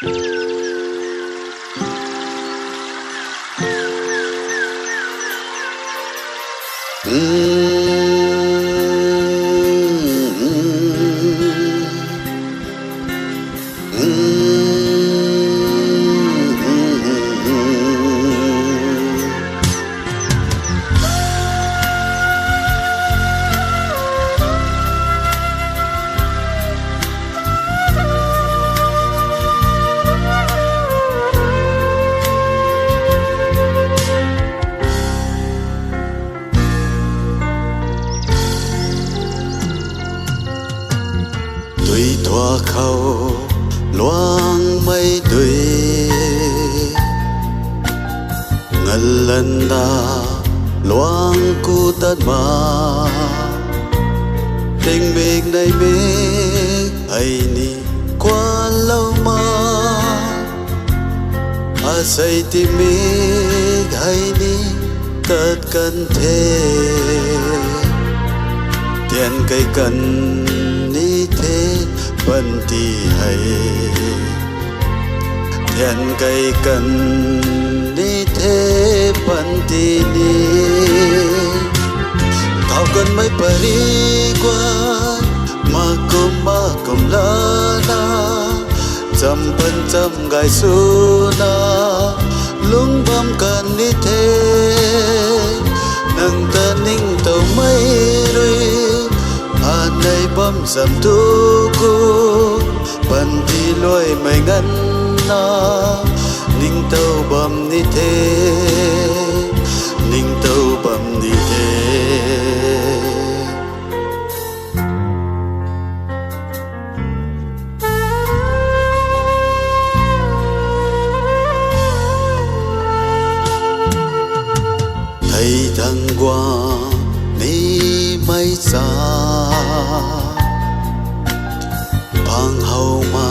Tùy thoa khâu loang mây tùy ngân lần ta loang cu tất mà tình biệt này biết hay ni qua lâu mà say tim biết hay ni tất cần thế tiền cây cần ni thế vẫn thì hay tiền cây cần ni thế vẫn thì đi thao cần mấy pari qua mà cùng la na chăm phân chăm gai su na lung bom cần ni thế nâng ta ninh tàu mấy rồi này bom sầm tu cô bần thì lôi mày ngân na ninh tàu bom ni thế ninh tàu bom ni thế thấy thăng qua ni mây xa bằng hầu mà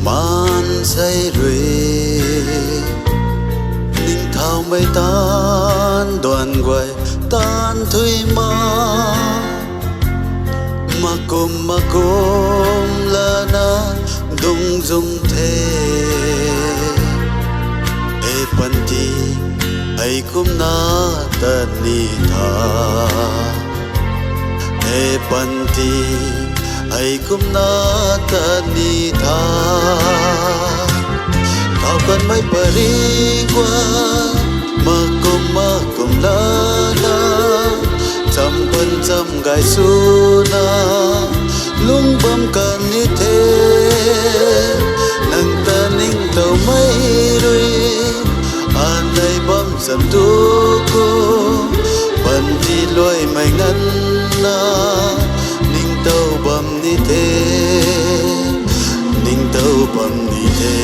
man say rùi ninh thao mây tan đoàn quay tan thui mà cùng là na dung dung thế e panti ai cũng na ta ni tha e panti ai cũng na ta ni tha thao cần mấy pari qua mà cùng la na chăm phân chăm gai su na lung bom cần như thế nâng ta ninh tàu mấy rồi này bom sầm tu cô bần thì lôi mày ngân na ninh tàu bom ni thế ninh tàu bom ni thế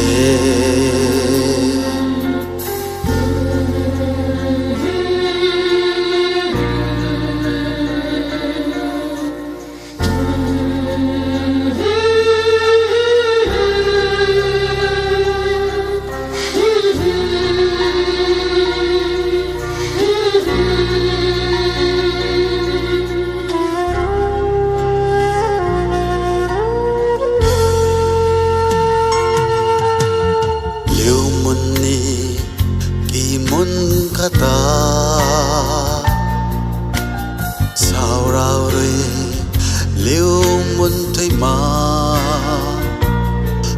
ta sao rao rồi liêu muốn thấy mà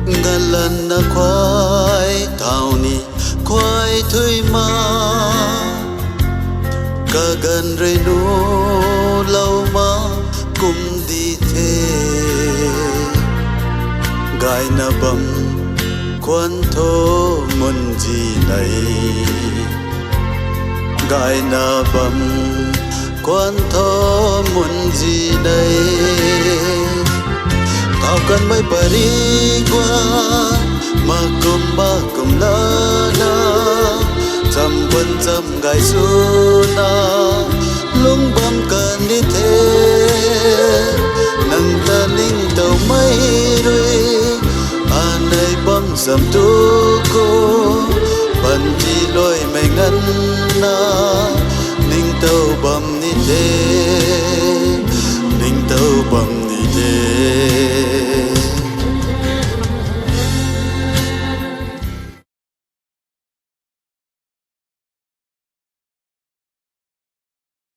ngàn lần đã khoai thao ni khoai thôi mà cả gần rồi nô lâu mà cùng đi thế gai na bầm quan thô muốn gì này gai na bầm quan thô muốn gì đây thao cần mấy pari qua mà cùng la na chăm quân chăm gai su na lung bom cần đi thế nâng ta ninh tàu mấy rồi này bom sầm tu cô bần thì lôi mày ngân na ninh tàu bom ni thế ninh tàu bom